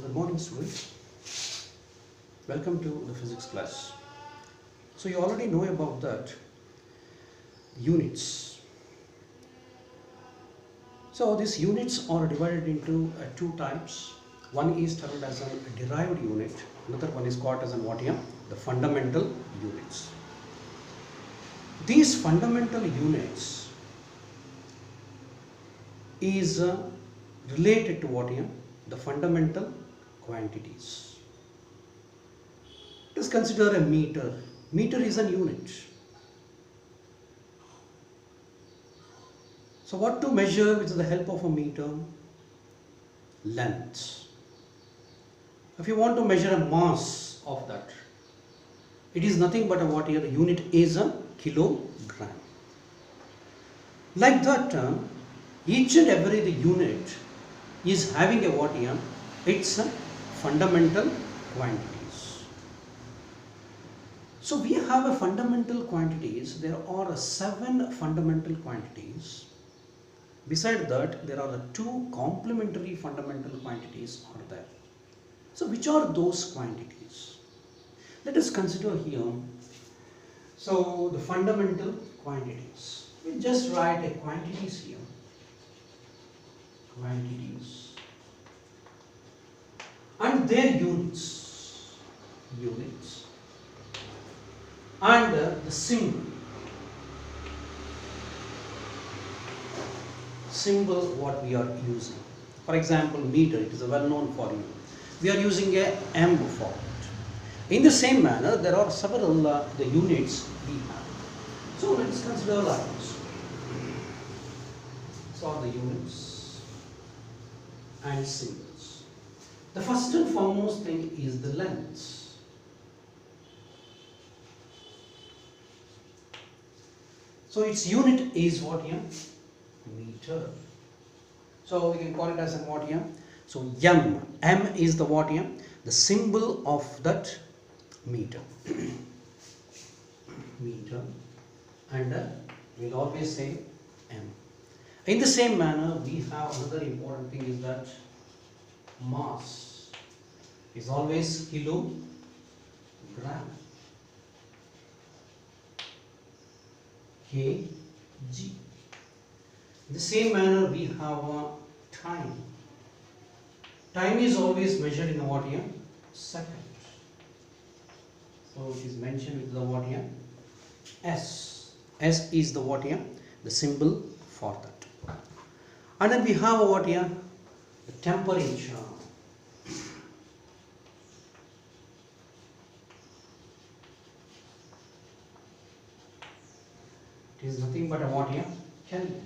Good morning, students. Welcome to the physics class. So you already know about that units. So these units are divided into two types. One is termed as a derived unit. Another one is called as the fundamental units. These fundamental units is related to the fundamental quantities. Let us consider a meter. Meter is a unit. So what to measure with the help of a meter? Length. If you want to measure a mass of that, it is nothing but the unit is a kilogram. Like that, each and every unit is having it's a fundamental quantities. So we have a fundamental quantities. There are 7 fundamental quantities. Beside that, there are 2 complementary fundamental quantities are there. So which are those quantities? Let us consider here. So the fundamental quantities. We just write a quantities here. Quantities. And their units. Units. And the symbol. Symbol what we are using. For example, meter, it is well known for you. We are using a M for it. In the same manner, there are several the units we have. So let us consider like this. These are the units and symbols. The first and foremost thing is the length. So its unit is what here? Meter. So we can call it as what here? So M is the what here? The symbol of that meter. Meter. And we'll always say M. In the same manner, we have another important thing is that mass is always kilogram. Kg. In the same manner, we have time. Time is always measured in what here? Second. So it is mentioned with the what here? S. S is the what here? The symbol for that. And then we have what here? The temperature. It is nothing but what here? Kelvin.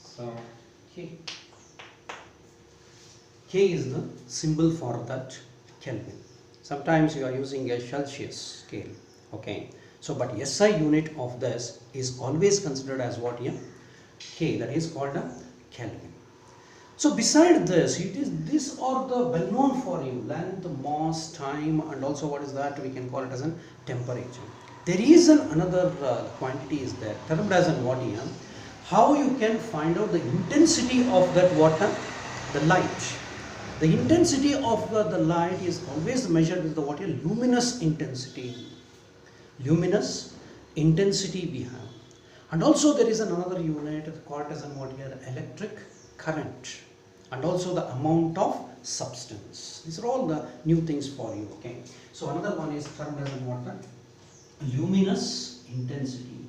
So K. K is the symbol for that Kelvin. Sometimes you are using a Celsius scale. Okay. So but SI unit of this is always considered as what here? K, that is called a Kelvin. So beside this, these are the well known for you: length, mass, time, and also what is that? We can call it as a temperature. There is another quantity is there termed as an what here? How you can find out the intensity of that water? The light. The intensity of the light is always measured with the what here? Luminous intensity. Luminous intensity we have. And also there is another unit called as what here? Electric current. And also the amount of substance. These are all the new things for you. Okay. So another one is termed as what? Luminous intensity.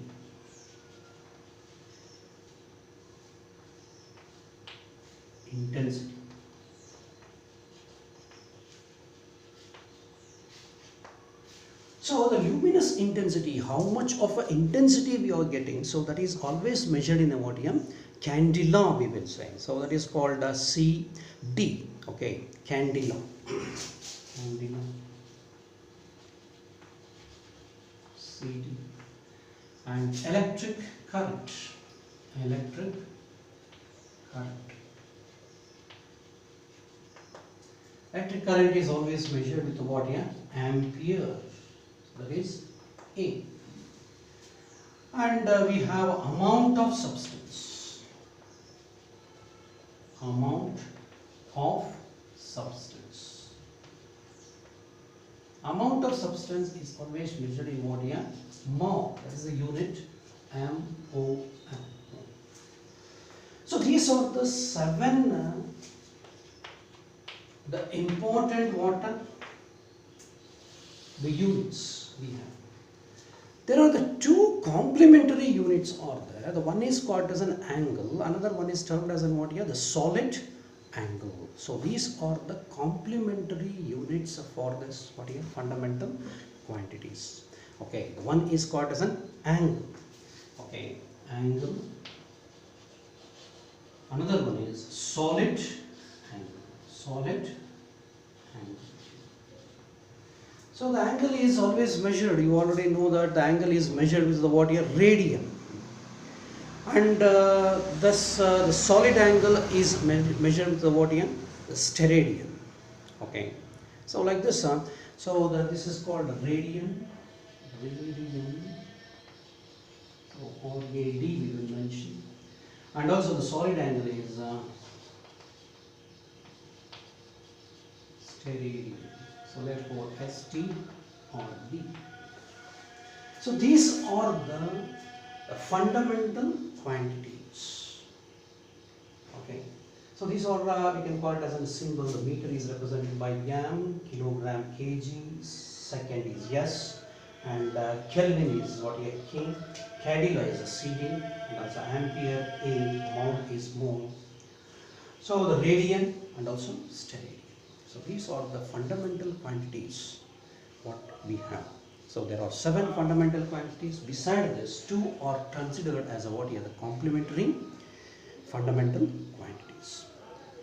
Intensity. So the luminous intensity, how much of an intensity we are getting, so that is always measured in a what here? Candela we will say. So that is called a CD. Okay, candela. Candela. CD. And electric current. Electric current. Electric current is always measured with what here? Ampere. That is A. And we have amount of substance. Amount of substance. Amount of substance is always measured in what here? Mole. That is the unit MOL. So these are the 7 the important water, the units we have. There are the 2 complementary units are there. The one is called as an angle, another one is termed as an what here? The solid angle. So these are the complementary units for this what here? Fundamental quantities. Okay, one is called as an angle. Okay, angle. Another one is solid angle. Solid angle. So the angle is always measured. You already know that the angle is measured with the what here? Radian. And thus the solid angle is measured with the what here? The steradian. Okay. So like this. So this is called radian. Radian. So RAD we will mention. And also the solid angle is steradian. So therefore ST or D. So these are the fundamental quantities. Okay. So these are we can call it as a symbol. The meter is represented by m, kilogram, kg, second is S, and Kelvin is what here K, cadila is a CD, and also ampere, A, mole is mole. So the radian and also steradian. So these are the fundamental quantities what we have. So there are 7 fundamental quantities. Beside this, 2 are considered as what here? The complementary fundamental quantities.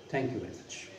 Thank you very much.